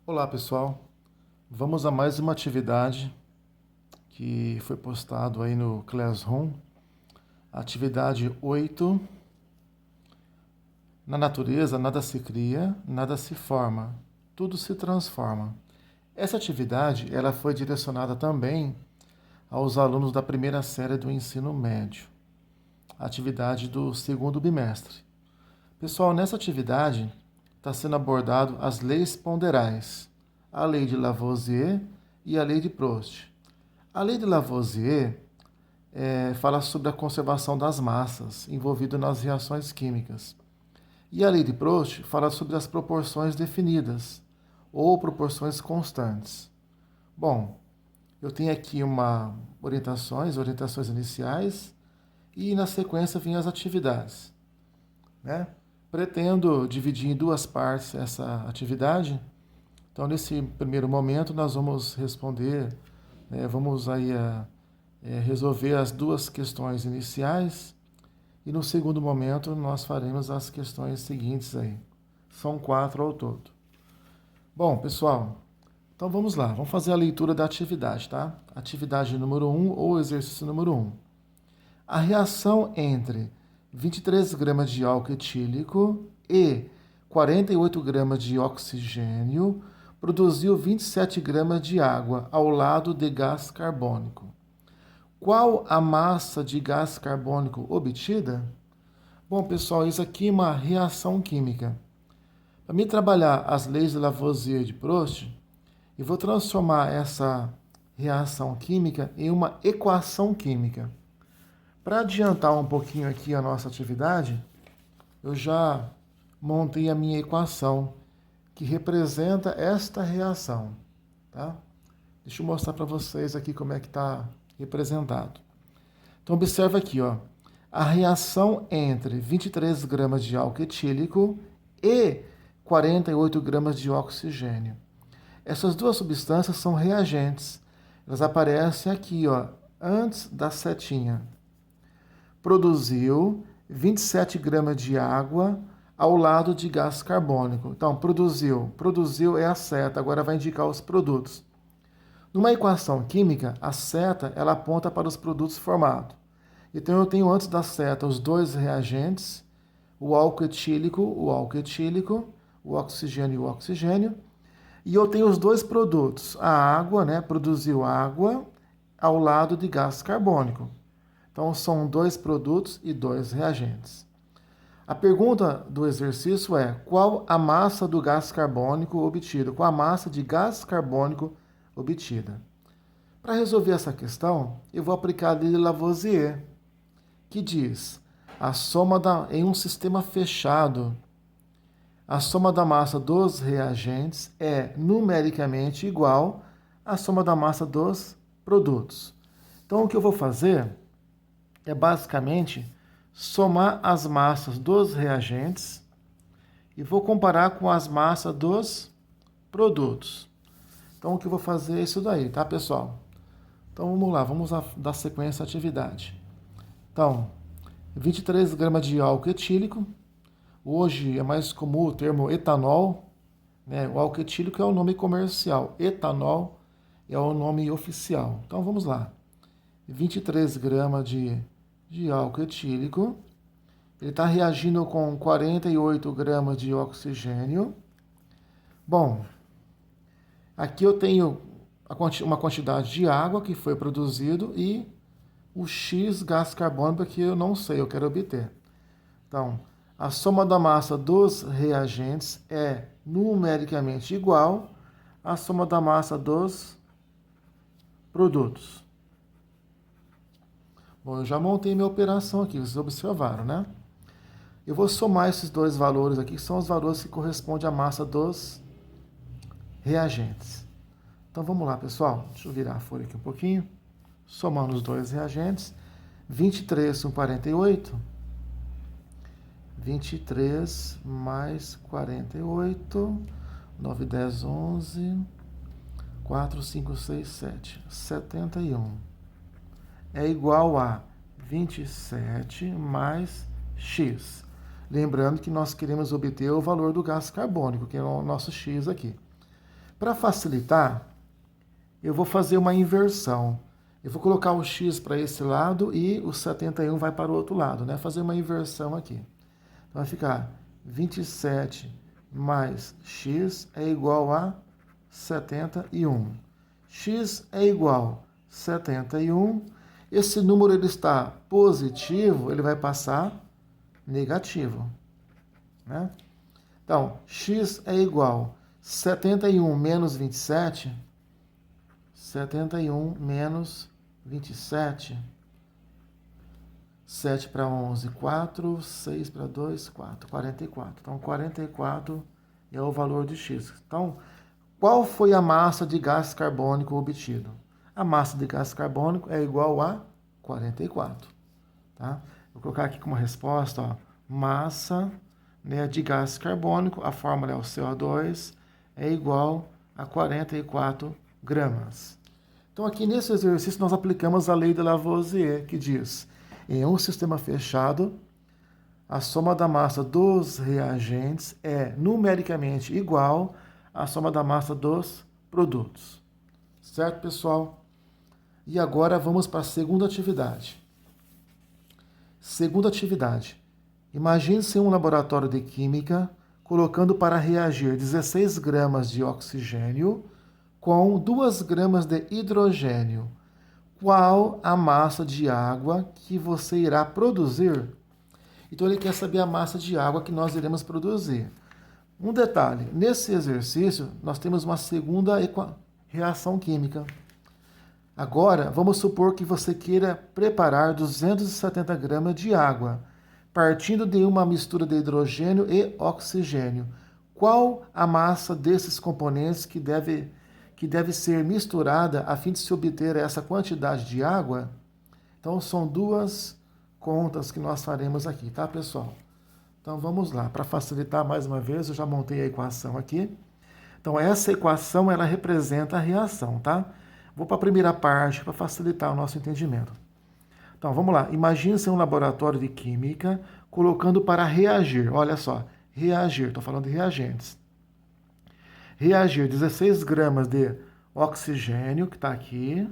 Olá pessoal, vamos a mais uma atividade que foi postado aí no Classroom. Atividade 8. Na natureza nada se cria, nada se forma, tudo se transforma. Essa atividade ela foi direcionada também aos alunos da primeira série do ensino médio, atividade do segundo bimestre. Pessoal, nessa atividade está sendo abordado as leis ponderais, a lei de Lavoisier e a lei de Proust. A lei de Lavoisier fala sobre a conservação das massas envolvidas nas reações químicas. E a lei de Proust fala sobre as proporções definidas ou proporções constantes. Bom, eu tenho aqui orientações iniciais e na sequência vêm as atividades, né? Pretendo dividir em duas partes essa atividade. Então, nesse primeiro momento, nós vamos responder, vamos aí resolver as duas questões iniciais e no segundo momento nós faremos as questões seguintes aí. São 4 ao todo. Bom, pessoal, então vamos lá, vamos fazer a leitura da atividade, tá? Atividade número 1 ou exercício número 1. A reação entre 23 gramas de álcool etílico e 48 gramas de oxigênio produziu 27 gramas de água ao lado de gás carbônico. Qual a massa de gás carbônico obtida? Bom, pessoal, isso aqui é uma reação química. Para mim trabalhar as leis de Lavoisier e de Proust, eu vou transformar essa reação química em uma equação química. Para adiantar um pouquinho aqui a nossa atividade, eu já montei a minha equação, que representa esta reação. Tá? Deixa eu mostrar para vocês aqui como é que está representado. Então, observa aqui, ó, a reação entre 23 gramas de álcool etílico e 48 gramas de oxigênio. Essas duas substâncias são reagentes. Elas aparecem aqui, ó, antes da setinha. Produziu 27 gramas de água ao lado de gás carbônico. Então, produziu é a seta, agora vai indicar os produtos. Numa equação química, a seta ela aponta para os produtos formados. Então, eu tenho antes da seta os dois reagentes, o álcool etílico, o oxigênio e o oxigênio. E eu tenho os dois produtos, a água, né, produziu água ao lado de gás carbônico. Então, são dois produtos e dois reagentes. A pergunta do exercício é: qual a massa do gás carbônico obtida? Qual a massa de gás carbônico obtida? Para resolver essa questão, eu vou aplicar a lei de Lavoisier, que diz em um sistema fechado, a soma da massa dos reagentes é numericamente igual à soma da massa dos produtos. Então, o que eu vou fazer é basicamente somar as massas dos reagentes e vou comparar com as massas dos produtos. Então, o que eu vou fazer é isso daí, tá, pessoal? Então, vamos lá, vamos dar sequência à atividade. Então, 23 gramas de álcool etílico. Hoje é mais comum o termo etanol, né? O álcool etílico é o nome comercial, etanol é o nome oficial. Então, vamos lá. 23 gramas de álcool etílico. Ele está reagindo com 48 gramas de oxigênio. Bom, aqui eu tenho uma quantidade de água que foi produzido e o X gás carbônico que eu não sei, eu quero obter. Então, a soma da massa dos reagentes é numericamente igual à soma da massa dos produtos. Bom, eu já montei minha operação aqui, vocês observaram, né? Eu vou somar esses dois valores aqui, que são os valores que correspondem à massa dos reagentes. Então vamos lá, pessoal. Deixa eu virar a folha aqui um pouquinho. Somando os dois reagentes. 23 com 48. 23 mais 48. 9, 10, 11. 4, 5, 6, 7. 71. É igual a 27 mais X. Lembrando que nós queremos obter o valor do gás carbônico, que é o nosso X aqui. Para facilitar, eu vou fazer uma inversão. Eu vou colocar o x para esse lado e o 71 vai para o outro lado, né? Fazer uma inversão aqui. Então vai ficar 27 mais x é igual a 71. X é igual a 71. Esse número ele está positivo, ele vai passar negativo, né? Então, x é igual a 71 menos 27. 71 menos 27. 7 para 11, 4. 6 para 2, 4. 44. Então, 44 é o valor de x. Então, qual foi a massa de gás carbônico obtido? A massa de gás carbônico é igual a 44. Tá? Vou colocar aqui como resposta, ó, massa, né, de gás carbônico, a fórmula é o CO2, é igual a 44 gramas. Então, aqui nesse exercício, nós aplicamos a lei de Lavoisier, que diz, em um sistema fechado, a soma da massa dos reagentes é numericamente igual à soma da massa dos produtos. Certo, pessoal? E agora vamos para a segunda atividade. Segunda atividade. Imagine-se um laboratório de química colocando para reagir 16 gramas de oxigênio com 2 gramas de hidrogênio. Qual a massa de água que você irá produzir? Então ele quer saber a massa de água que nós iremos produzir. Um detalhe, nesse exercício nós temos uma segunda reação química. Agora, vamos supor que você queira preparar 270 gramas de água, partindo de uma mistura de hidrogênio e oxigênio. Qual a massa desses componentes que deve ser misturada a fim de se obter essa quantidade de água? Então, são duas contas que nós faremos aqui, tá, pessoal? Então, vamos lá. Para facilitar mais uma vez, eu já montei a equação aqui. Então, essa equação, ela representa a reação, tá? Vou para a primeira parte para facilitar o nosso entendimento. Então, vamos lá. Imagine-se um laboratório de química colocando para reagir. Olha só, reagir, estou falando de reagentes. Reagir 16 gramas de oxigênio, que está aqui,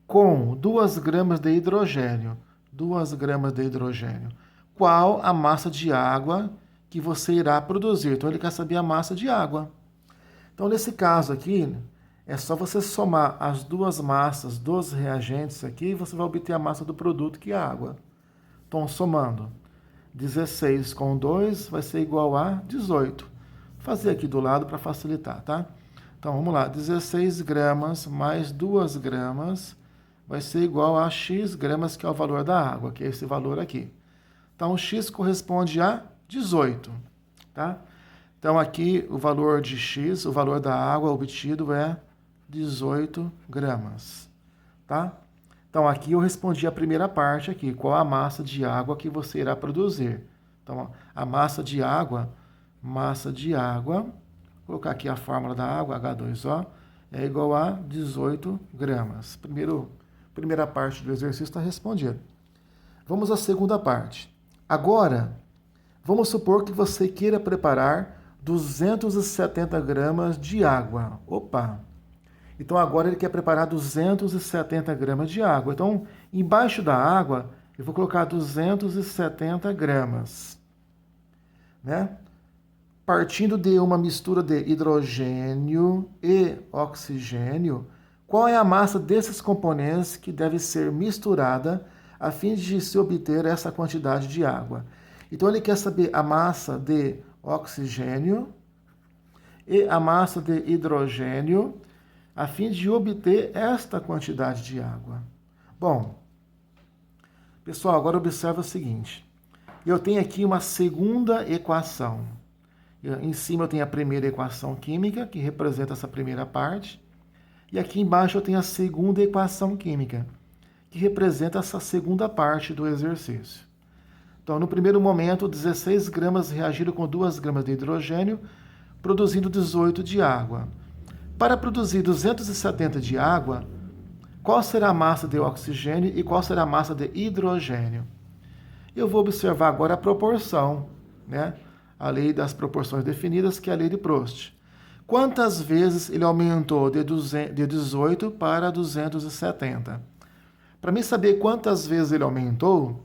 com 2 gramas de hidrogênio. 2 gramas de hidrogênio. Qual a massa de água que você irá produzir? Então, ele quer saber a massa de água. Então, nesse caso aqui, é só você somar as duas massas dos reagentes aqui e você vai obter a massa do produto, que é a água. Então, somando 16 com 2 vai ser igual a 18. Vou fazer aqui do lado para facilitar, tá? Então, vamos lá. 16 gramas mais 2 gramas vai ser igual a x gramas, que é o valor da água, que é esse valor aqui. Então, x corresponde a 18, tá? Então, aqui o valor de x, o valor da água obtido é 18 gramas, tá? Então, aqui eu respondi a primeira parte aqui, qual a massa de água que você irá produzir. Então, a massa de água, vou colocar aqui a fórmula da água, H2O, é igual a 18 gramas. Primeira parte do exercício está respondida. Vamos à segunda parte. Agora, vamos supor que você queira preparar 270 gramas de água. Opa! Então, agora ele quer preparar 270 gramas de água. Então, embaixo da água, eu vou colocar 270 gramas. Né? Partindo de uma mistura de hidrogênio e oxigênio, qual é a massa desses componentes que deve ser misturada a fim de se obter essa quantidade de água? Então, ele quer saber a massa de oxigênio e a massa de hidrogênio, a fim de obter esta quantidade de água. Bom, pessoal, agora observa o seguinte. Eu tenho aqui uma segunda equação. Em cima eu tenho a primeira equação química, que representa essa primeira parte. E aqui embaixo eu tenho a segunda equação química, que representa essa segunda parte do exercício. Então, no primeiro momento, 16 gramas reagiram com 2 gramas de hidrogênio, produzindo 18 de água. Para produzir 270 de água, qual será a massa de oxigênio e qual será a massa de hidrogênio? Eu vou observar agora a proporção, né? A lei das proporções definidas, que é a lei de Prost. Quantas vezes ele aumentou de 18 para 270? Para mim saber quantas vezes ele aumentou,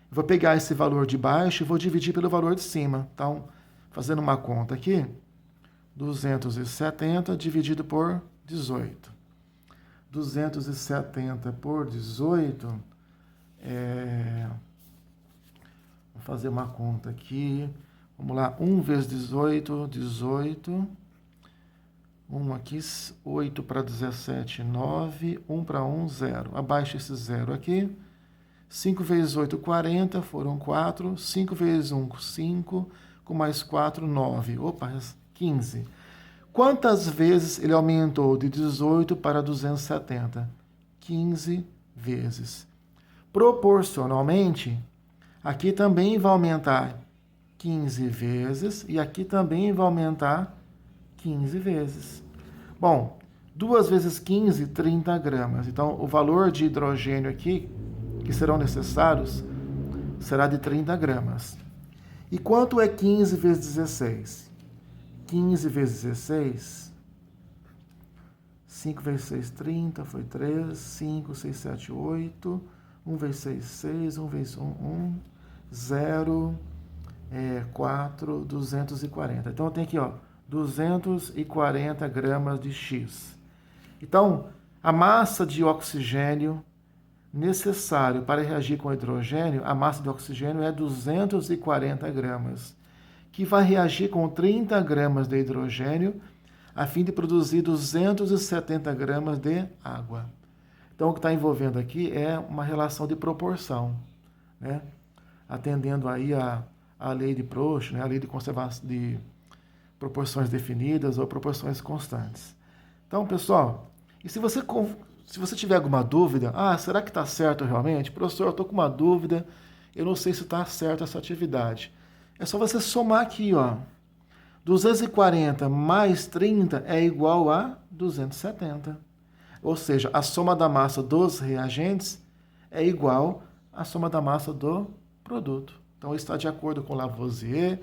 eu vou pegar esse valor de baixo e vou dividir pelo valor de cima. Então, fazendo uma conta aqui, 270 dividido por 18. 270 por 18, vou fazer uma conta aqui. Vamos lá, 1 vezes 18, 18. 1 aqui, 8 para 17, 9. 1 para 1, 0. Abaixo esse 0 aqui. 5 vezes 8, 40. Foram 4. 5 vezes 1, 5. Com mais 4, 9. Opa, 15. Quantas vezes ele aumentou de 18 para 270? 15 vezes. Proporcionalmente, aqui também vai aumentar 15 vezes e aqui também vai aumentar 15 vezes. Bom, 2 vezes 15, 30 gramas. Então, o valor de hidrogênio aqui, que serão necessários, será de 30 gramas. E quanto é 15 vezes 16? 15 vezes 16, 5 vezes 6, 30, foi 3, 5, 6, 7, 8, 1 vezes 6, 6, 1 vezes 1, 1, 0, 4, 240. Então, eu tenho aqui, ó, 240 gramas de X. Então, a massa de oxigênio necessário para reagir com hidrogênio, a massa de oxigênio é 240 gramas, que vai reagir com 30 gramas de hidrogênio, a fim de produzir 270 gramas de água. Então, o que está envolvendo aqui é uma relação de proporção, né? Atendendo aí a lei de Proust, né? A lei de conservação de proporções definidas ou proporções constantes. Então, pessoal, e se você tiver alguma dúvida, será que está certo realmente? Professor, eu estou com uma dúvida, eu não sei se está certo essa atividade. É só você somar aqui, ó. 240 mais 30 é igual a 270. Ou seja, a soma da massa dos reagentes é igual à soma da massa do produto. Então, está de acordo com Lavoisier,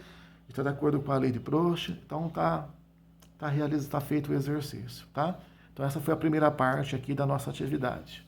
está de acordo com a lei de Proust. Então, está feito o exercício, tá? Então, essa foi a primeira parte aqui da nossa atividade.